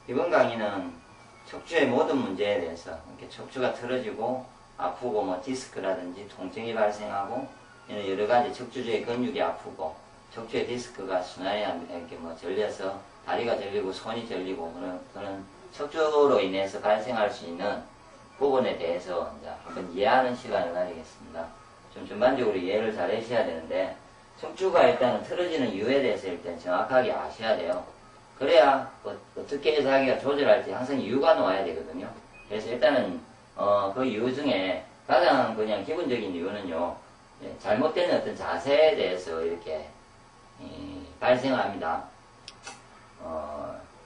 이번 강의는 척추의 모든 문제에 대해서 이렇게 척추가 틀어지고 아프고 뭐 디스크라든지 통증이 발생하고 이런 여러 가지 척추의 근육이 아프고 척추의 디스크가 순환이 이렇게 뭐 절려서 다리가 절리고 손이 절리고 그런 척추로 인해서 발생할 수 있는 부분에 대해서 이제 한번 이해하는 시간을 가지겠습니다. 좀 전반적으로 이해를 잘 하셔야 되는데 척추가 일단은 틀어지는 이유에 대해서 일단 정확하게 아셔야 돼요. 그래야 어떻게 해서 자기가 조절할지 항상 이유가 나와야 되거든요. 그래서 일단은 그 이유 중에 가장 그냥 기본적인 이유는요, 잘못된 어떤 자세에 대해서 이렇게 발생합니다.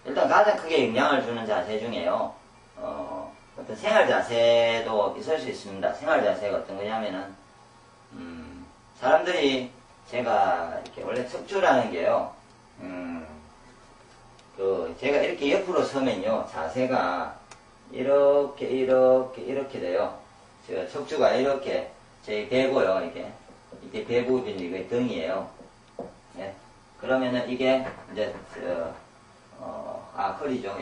일단 가장 크게 영향을 주는 자세 중에요, 어떤 생활 자세도 있을 수 있습니다. 생활 자세가 어떤 거냐면은 사람들이 제가 이렇게 원래 척추라는 게요, 제가 이렇게 옆으로 서면요, 자세가 이렇게 돼요. 제가 척추가 이렇게, 제 배고요, 이게 배부분이 이게 등이에요. 예. 그러면은 이게, 이제, 허리죠,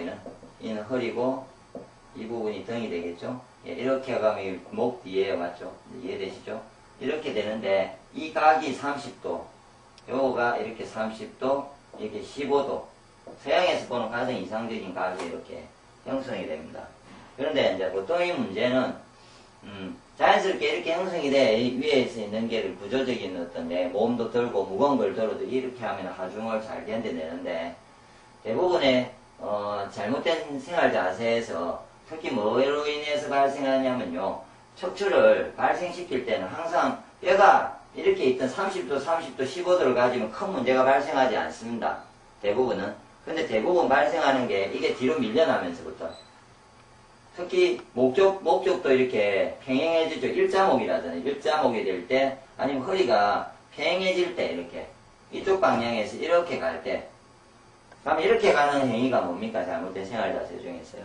얘는 허리고, 이 부분이 등이 되겠죠? 예, 이렇게 가면 목 뒤에요, 맞죠? 이해되시죠? 이렇게 되는데, 이 각이 30도, 요거가 이렇게 30도, 이렇게 15도, 서양에서 보는 가장 이상적인 각이 이렇게 형성이 됩니다. 그런데 이제 보통의 문제는 자연스럽게 이렇게 형성이 돼 위에서 있는 게를 구조적인 어떤 내 몸도 들고 무거운 걸 들어도 이렇게 하면 하중을 잘 견뎌내는데 대부분의 잘못된 생활 자세에서 특히 뭐로 인해서 발생하냐면요, 척추를 발생시킬 때는 항상 뼈가 이렇게 있던 30도, 15도를 가지면 큰 문제가 발생하지 않습니다. 대부분은. 근데 대부분 발생하는 게 이게 뒤로 밀려나면서부터 특히 목쪽도 이렇게 평행해지죠. 일자목이라든지 일자목이 될 때 아니면 허리가 평행해질 때 이렇게 이쪽 방향에서 이렇게 갈 때 그럼 이렇게 가는 행위가 뭡니까? 잘못된 생활 자세 중에서요.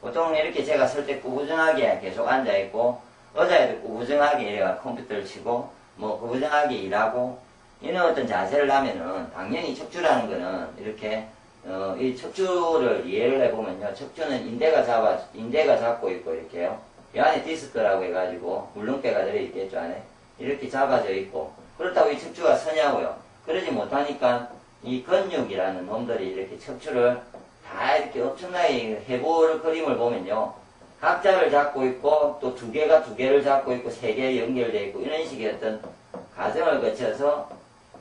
보통 이렇게 제가 설 때 꾸부정하게 계속 앉아있고 의자에도 꾸부정하게 이래가 컴퓨터를 치고 뭐 꾸부정하게 일하고 이런 어떤 자세를 하면은 당연히 척추라는 거는 이렇게 이 척추를 이해를 해보면요, 척추는 인대가 잡고 있고 이렇게요. 이 안에 디스크라고 해가지고 물렁뼈가 들어있겠죠, 안에. 이렇게 잡아져 있고. 그렇다고 이 척추가 서냐고요. 그러지 못하니까 이 근육이라는 놈들이 이렇게 척추를 다 이렇게 엄청나게 해볼 그림을 보면요, 각자를 잡고 있고 또 두 개를 잡고 있고 세 개 연결되어 있고 이런 식의 어떤 과정을 거쳐서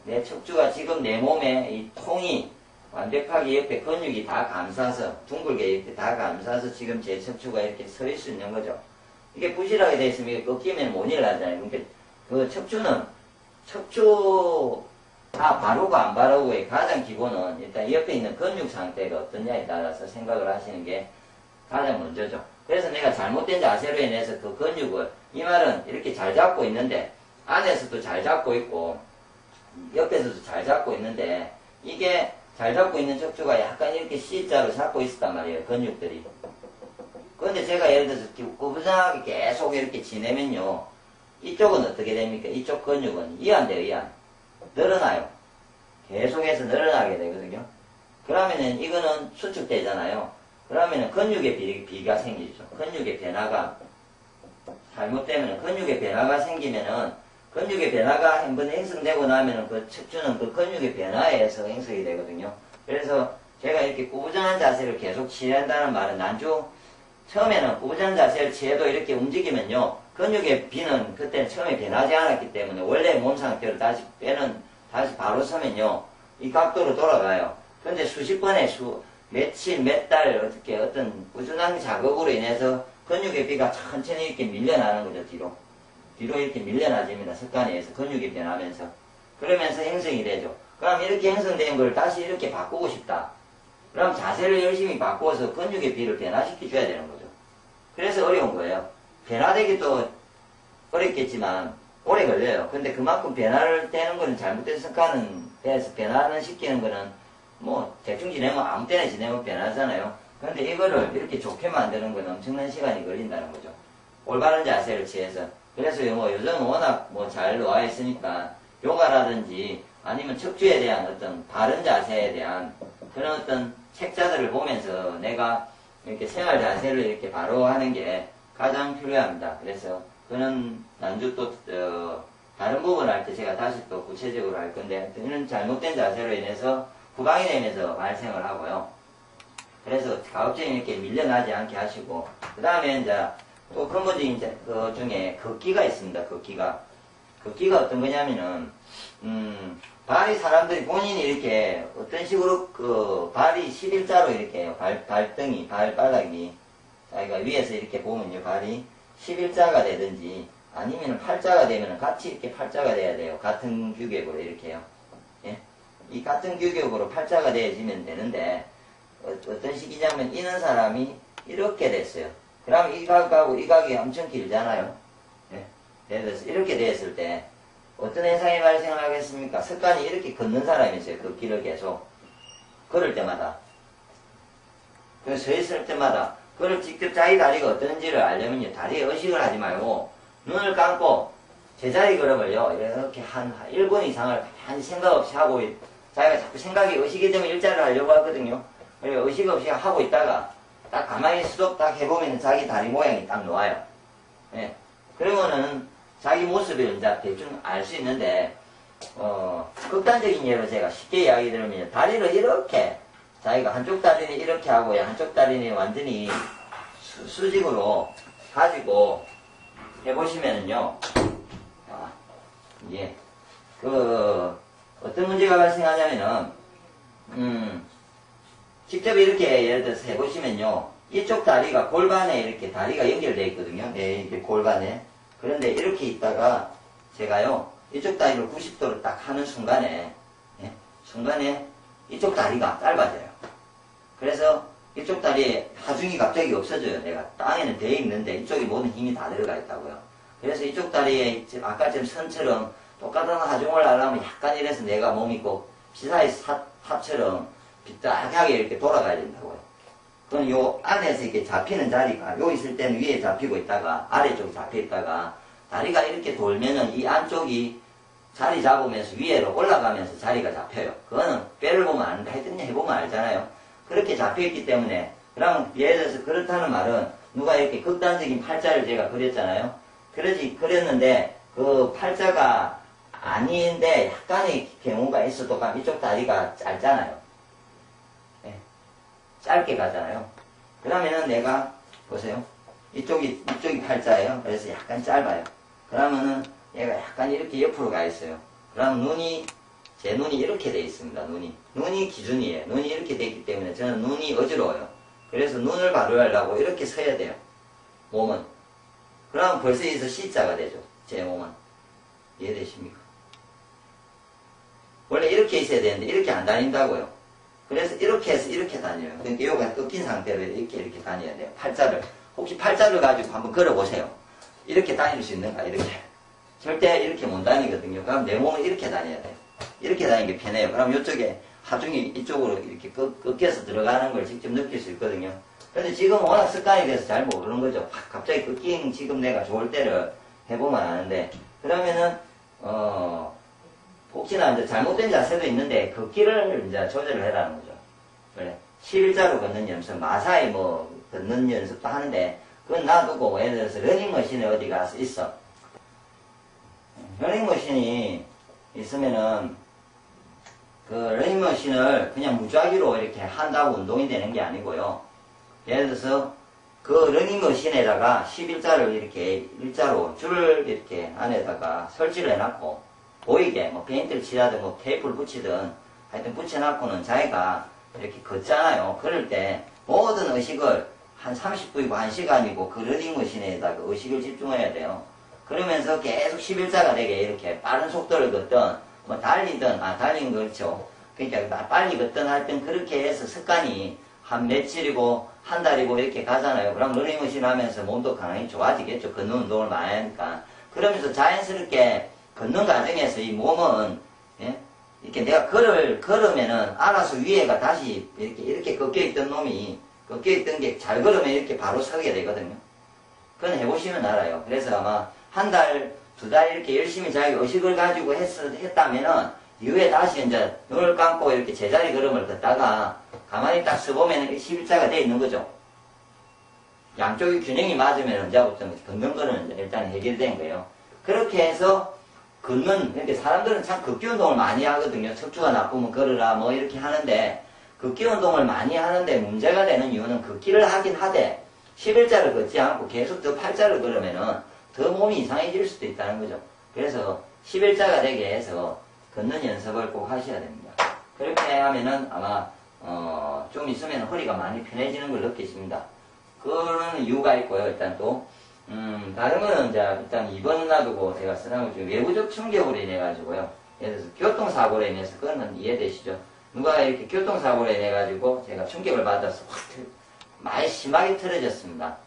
내 척추가 지금 내 몸에 이 통이 완벽하게 옆에 근육이 다 감싸서 둥글게 이렇게 다 감싸서 지금 제 척추가 이렇게 서 있을 수 있는 거죠. 이게 부실하게 되어 있으면 이게 꺾이면 못 일어나잖아요. 그러니까 그 척추 다 바르고 안 바르고의 가장 기본은 일단 옆에 있는 근육 상태가 어떠냐에 따라서 생각을 하시는 게 가장 먼저죠. 그래서 내가 잘못된 자세로 인해서 그 근육을, 이 말은 이렇게 잘 잡고 있는데 안에서도 잘 잡고 있고 옆에서도 잘 잡고 있는데 이게 잘 잡고 있는 척추가 약간 이렇게 C자로 잡고 있었단 말이에요, 근육들이. 그런데 제가 예를 들어서 꾸부정하게 계속 이렇게 지내면요, 이쪽은 어떻게 됩니까? 이쪽 근육은 이완돼요, 이완. 늘어나요. 계속해서 늘어나게 되거든요. 그러면은 이거는 수축되잖아요. 그러면은 근육의 비가 생기죠. 근육의 변화가 잘못되면은 근육의 변화가 생기면은 근육의 변화가 한번 형성되고 나면은 그 척추는 그 근육의 변화에 의해서 형성이 되거든요. 그래서 제가 이렇게 꾸부정한 자세를 계속 취한다는 말은 처음에는 꾸부정한 자세를 취해도 이렇게 움직이면요, 근육의 비는 그때는 처음에 변하지 않았기 때문에 원래 몸 상태로 다시 바로 서면요, 이 각도로 돌아가요. 그런데 수십 번의 며칠, 몇 달 어떤 꾸준한 작업으로 인해서 근육의 비가 천천히 이렇게 밀려나는 거죠, 뒤로 이렇게 밀려나집니다. 습관에 의해서 근육이 변하면서. 그러면서 형성이 되죠. 그럼 이렇게 형성된 걸 다시 이렇게 바꾸고 싶다. 그럼 자세를 열심히 바꿔서 근육의 비를 변화시켜줘야 되는 거죠. 그래서 어려운 거예요. 변화되기도 어렵겠지만 오래 걸려요. 근데 그만큼 변화를 되는 거는 잘못된 습관에 대해서 변화를 시키는 거는 뭐 대충 지내면 아무 때나 지내면 변하잖아요. 그런데 이거를 이렇게 좋게 만드는 건 엄청난 시간이 걸린다는 거죠. 올바른 자세를 취해서. 그래서 요즘은 워낙 잘 나와 있으니까 요가라든지 아니면 척추에 대한 어떤 바른 자세에 대한 그런 어떤 책자들을 보면서 내가 이렇게 생활 자세를 이렇게 바로 하는 게 가장 필요합니다. 그래서 그런 난주 또 다른 부분 할 때 제가 다시 또 구체적으로 할 건데 이런 잘못된 자세로 인해서 후방이 되면서 발생을 하고요. 그래서 가급적이면 이렇게 밀려나지 않게 하시고 그 다음에 이제 또 근본적인 그 중에 걷기가 있습니다. 걷기가 어떤 거냐면은 발이 사람들이 본인이 이렇게 어떤 식으로 그 발이 11자로 이렇게 발등이 발바닥이 자기가 위에서 이렇게 보면요 발이 11자가 되든지 아니면 8자가 되면 같이 이렇게 8자가 돼야 돼요. 같은 규격으로 이렇게요. 예? 이 같은 규격으로 8자가 되어지면 되는데 어떤 식이냐면 이런 사람이 이렇게 됐어요. 그럼 이 각하고 이 각이 엄청 길잖아요. 예? 예를 들어서 이렇게 됐을 때 어떤 현상이 발생을 하겠습니까? 습관이 이렇게 걷는 사람이 있어요. 그 길을 계속 걸을 때마다 서 있을 때마다 그걸 직접 자기 다리가 어떤지를 알려면요 다리에 의식을 하지 말고 눈을 감고 제자리 걸음을요 이렇게 한 1분 이상을 가만히 생각 없이 하고 자기가 자꾸 생각이 의식이 되면 일자를 하려고 하거든요. 그리고 의식 없이 하고 있다가 딱 가만히 수독 딱 해보면 자기 다리 모양이 딱 나와요. 예. 그러면은 자기 모습을 이제 대충 알 수 있는데 극단적인 예로 제가 쉽게 이야기 드리면 다리를 이렇게 자기가 한쪽 다리는 이렇게 하고 한쪽 다리는 완전히 수직으로 가지고 해보시면은요 예. 어떤 문제가 발생하냐면은 직접 이렇게 예를 들어서 해보시면요 이쪽 다리가 골반에 이렇게 다리가 연결되어 있거든요. 네, 이렇게 골반에. 그런데 이렇게 있다가 제가요 이쪽 다리를 90도로 딱 하는 순간에 순간에 이쪽 다리가 짧아져요. 그래서 이쪽 다리에 하중이 갑자기 없어져요. 내가 땅에는 돼 있는데 이쪽에 모든 힘이 다 들어가 있다고요. 그래서 이쪽 다리에 아까처럼 선처럼 똑같은 하중을 하려면 약간 이래서 내가 몸이 꼭 피사의 삽처럼 삐딱하게 이렇게 돌아가야 된다고요. 그럼 요 안에서 이렇게 잡히는 자리가 요 있을 때는 위에 잡히고 있다가 아래쪽에 잡혀 있다가 다리가 이렇게 돌면은 이 안쪽이 자리 잡으면서 위로 올라가면서 자리가 잡혀요. 그거는 뼈를 보면 아는데 하여튼 해보면 알잖아요. 그렇게 잡혀있기 때문에 그러면 예를 들어서 그렇다는 말은 누가 이렇게 극단적인 팔자를 제가 그렸잖아요. 그렸는데 그 팔자가 아닌데 약간의 경우가 있어도 이쪽 다리가 짧잖아요. 네. 짧게 가잖아요. 그러면은 내가 보세요. 이쪽이 팔자예요. 그래서 약간 짧아요. 그러면은 얘가 약간 이렇게 옆으로 가 있어요. 그럼 제 눈이 이렇게 돼 있습니다. 눈이 기준이에요. 눈이 이렇게 돼 있기 때문에 저는 눈이 어지러워요. 그래서 눈을 바로 하려고 이렇게 서야 돼요. 몸은. 그럼 벌써 여기서 C자가 되죠. 제 몸은. 이해되십니까? 원래 이렇게 있어야 되는데 이렇게 안 다닌다고요. 그래서 이렇게 해서 이렇게 다녀요. 그러니까 요가 꺾인 상태로 이렇게 다녀야 돼요. 팔자를. 혹시 팔자를 가지고 한번 걸어보세요. 이렇게 다닐 수 있는가? 이렇게. 절대 이렇게 못 다니거든요. 그럼 내 몸은 이렇게 다녀야 돼요. 이렇게 다니는 게 편해요. 그럼 이쪽에 하중이 이쪽으로 이렇게 꺾여서 들어가는 걸 직접 느낄 수 있거든요. 그런데 지금 워낙 습관이 돼서 잘 모르는 거죠. 갑자기 꺾인 지금 내가 좋을 때를 해보면 아는데 그러면은 혹시나 이제 잘못된 자세도 있는데 걷기를 이제 조절을 해라는 거죠. 그래. 11자로 걷는 연습, 마사이 걷는 연습도 하는데 그건 놔두고 예를 들어서 러닝머신에 어디 가서 있어. 러닝머신이 있으면은 그 러닝머신을 그냥 무작위로 이렇게 한다고 운동이 되는 게 아니고요. 예를 들어서 그 러닝머신에다가 11자를 이렇게 일자로 줄을 이렇게 안에다가 설치를 해놨고 보이게 페인트를 칠하든 테이프를 붙이든 하여튼 붙여놨고는 자기가 이렇게 걷잖아요. 그럴 때 모든 의식을 한 30분이고 1시간이고 그 러닝머신에다가 의식을 집중해야 돼요. 그러면서 계속 11자가 되게 이렇게 빠른 속도를 걷든 달리든 달리는 거 그렇죠. 그러니까 빨리 걷든 하여튼 그렇게 해서 습관이 한 며칠이고 한 달이고 이렇게 가잖아요. 그럼 러닝머신 하면서 몸도 강하게 좋아지겠죠. 걷는 운동을 많이 하니까. 그러면서 자연스럽게 걷는 과정에서 이 몸은 이렇게 내가 걸으면은 알아서 위에가 다시 이렇게 꺾여있던 놈이 꺾여있던 게 잘 걸으면 이렇게 바로 서게 되거든요. 그건 해보시면 알아요. 그래서 아마 한 달, 2달 이렇게 열심히 자기 의식을 가지고 했다면은 이후에 다시 이제 눈을 감고 이렇게 제자리 걸음을 걷다가 가만히 딱 서보면 11자가 돼 있는 거죠. 양쪽이 균형이 맞으면 언제부터 걷는 거는 일단 해결된 거예요. 그렇게 해서 걷는, 이렇게 사람들은 참 걷기 운동을 많이 하거든요. 척추가 나쁘면 걸으라 뭐 이렇게 하는데, 걷기 운동을 많이 하는데 문제가 되는 이유는 걷기를 하긴 하되 11자를 걷지 않고 계속 더 8자를 걸으면은 더 몸이 이상해질 수도 있다는 거죠. 그래서 11자가 되게 해서 걷는 연습을 꼭 하셔야 됩니다. 그렇게 하면은 아마 좀 있으면 허리가 많이 편해지는 걸 느끼십니다. 그런 이유가 있고요. 일단 또 다른 거는 이제 일단 2번 놔두고 제가 쓰는 것 중에 외부적 충격으로 인해 가지고요. 예를 들어서 교통사고로 인해서 그거는 이해되시죠? 누가 이렇게 교통사고로 인해 가지고 제가 충격을 받아서 확 많이 심하게 틀어졌습니다.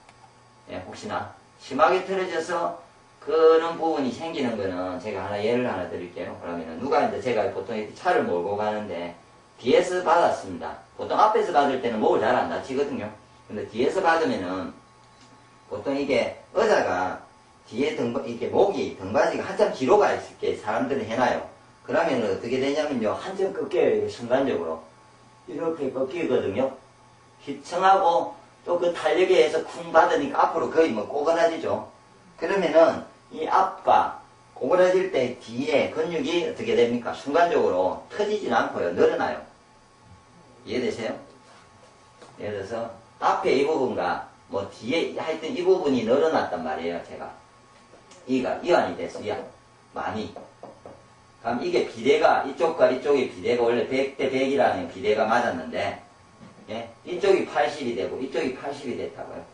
예, 혹시나 심하게 틀어져서 그런 부분이 생기는 거는 제가 예를 하나 드릴게요. 그러면은 누가 이제 제가 보통 이렇게 차를 몰고 가는데 뒤에서 받았습니다. 보통 앞에서 받을 때는 목을 잘 안 다치거든요. 근데 뒤에서 받으면은 보통 이게 의자가 뒤에 이렇게 목이 등받이가 한참 뒤로 가 있을게 사람들은 해놔요. 그러면 어떻게 되냐면요. 한참 꺾여요. 순간적으로. 이렇게 꺾이거든요. 휘청하고 또 그 탄력에 의해서 쿵 받으니까 앞으로 거의 뭐 꼬그라지죠. 그러면은 이 앞과 꼬그라질 때 뒤에 근육이 어떻게 됩니까? 순간적으로 터지진 않고요. 늘어나요. 이해되세요? 예를 들어서 앞에 이 부분과 뭐 뒤에 하여튼 이 부분이 늘어났단 말이에요. 제가 이완이 됐어. 이완 많이. 그럼 이게 비대가 이쪽과 이쪽의 비대가 원래 100대 100이라는 비대가 맞았는데 예? 이쪽이 80이 되고 이쪽이 80이 됐다고요.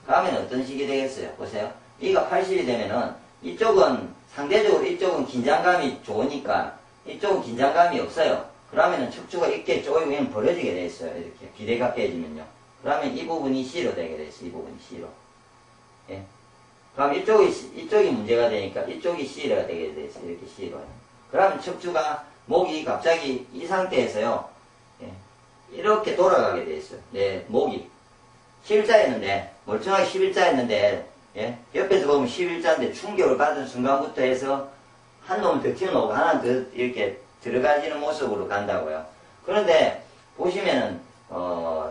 그러면 어떤 식이 되겠어요? 보세요. 이가 80이 되면은 이쪽은 상대적으로 이쪽은 긴장감이 좋으니까 이쪽은 긴장감이 없어요. 그러면은 척추가 이렇게 쪼이면 벌어지게 돼 있어요. 이렇게 비대가 깨지면요. 그러면 이 부분이 C로 되게 돼 있어요. 이 부분이 C로. 예? 그럼 이쪽이 문제가 되니까 이쪽이 C가 되게 돼 있어요. 이렇게 C로. 그러면 척추가 목이 갑자기 이 상태에서요. 예? 이렇게 돌아가게 돼 있어요. 네, 목이 11자였는데 멀쩡하게 11자였는데 예? 옆에서 보면 11자인데 충격을 받은 순간부터 해서 한 놈을 더 튀어나오고 하나 더 이렇게 들어가지는 모습으로 간다고요. 그런데 보시면은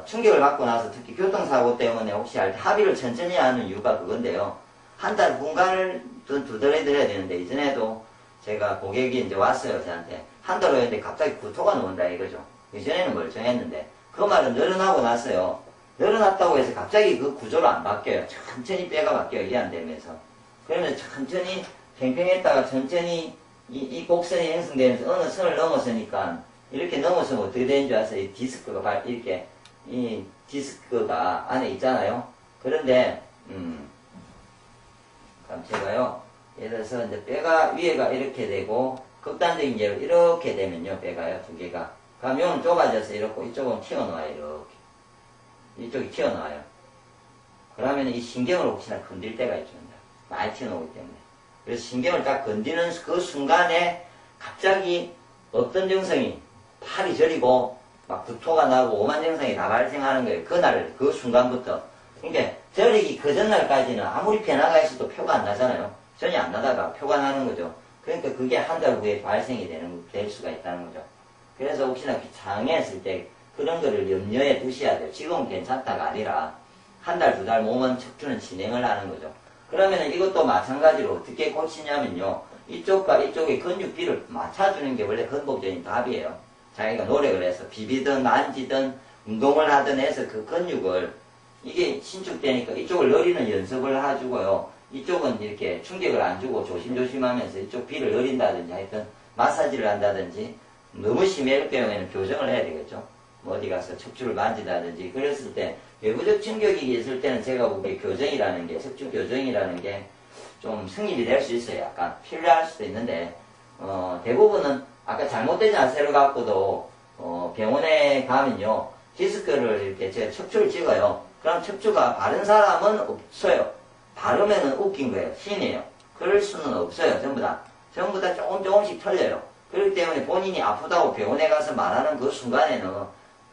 충격을 받고 나서 특히 교통사고 때문에 혹시 합의를 천천히 하는 이유가 그건데요. 한 달 분간을 두드려야 되는데 이전에도 제가 고객이 이제 왔어요. 저한테 한 달 후에 갑자기 구토가 나온다 이거죠. 이전에는 멀쩡했는데 그 말은 늘어나고 나서요. 늘어났다고 해서 갑자기 그 구조로 안 바뀌어요. 천천히 뼈가 바뀌어요. 이해 안 되면서. 그러면 천천히 팽팽했다가 천천히 이 곡선이 형성되면서 어느 선을 넘어서니까 이렇게 넘어서면 어떻게 되는 줄 아세요? 이 디스크가 이렇게 이 디스크가 안에 있잖아요. 그런데 그럼 제가요. 예를 들어서 이제 뼈가 위에가 이렇게 되고 극단적인 예로 이렇게 되면요. 뼈가요. 두 개가. 그럼 이건 좁아져서 이렇고 이쪽은 튀어나와요. 이렇게. 이쪽이 튀어나와요. 그러면 이 신경을 혹시나 건들 때가 있습니다. 많이 튀어나오기 때문에. 그래서 신경을 딱 건드는 그 순간에 갑자기 어떤 증상이 팔이 저리고 막 구토가 나고 오만 증상이 다 발생하는 거예요. 그날, 그 순간부터. 그러니까 저리기 그 전날까지는 아무리 변화가 있어도 표가 안 나잖아요. 전혀 안 나다가 표가 나는 거죠. 그러니까 그게 한 달 후에 발생이 될 수가 있다는 거죠. 그래서 혹시나 장애했을 때 그런 거를 염려해 두셔야 돼요. 지금은 괜찮다가 아니라 한 달, 두 달 몸은 척추는 진행을 하는 거죠. 그러면 이것도 마찬가지로 어떻게 고치냐면요. 이쪽과 이쪽의 근육비를 맞춰주는 게 원래 근본적인 답이에요. 자기가 노력을 해서 비비든 만지든 운동을 하든 해서 그 근육을 이게 신축되니까 이쪽을 늘리는 연습을 해주고요. 이쪽은 이렇게 충격을 안 주고 조심조심하면서 이쪽 비를 늘린다든지 하여튼 마사지를 한다든지 너무 심할 경우에는 교정을 해야 되겠죠. 뭐 어디 가서 척추를 만지다든지 그랬을 때 외부적 충격이 있을 때는 제가 보기에 교정이라는 게 척추 교정이라는 게 좀 승립이 될 수 있어요. 약간 필요할 수도 있는데 대부분은 아까 잘못된 자세를 갖고도 병원에 가면요 디스크를 이렇게 제 척추를 찍어요. 그럼 척추가 바른 사람은 없어요. 바르면은 웃긴 거예요. 신이에요. 그럴 수는 없어요. 전부 다 조금씩 틀려요. 그렇기 때문에 본인이 아프다고 병원에 가서 말하는 그 순간에는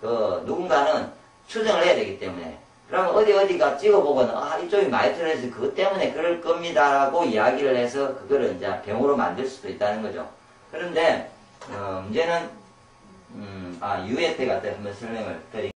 누군가는 추정을 해야 되기 때문에 그러면 어디가 찍어보고는 이쪽이 많이 틀려서 그것 때문에 그럴 겁니다라고 이야기를 해서 그거를 이제 병으로 만들 수도 있다는 거죠. 그런데 문제는 유예 때 갖다 한번 설명을 드릴게요.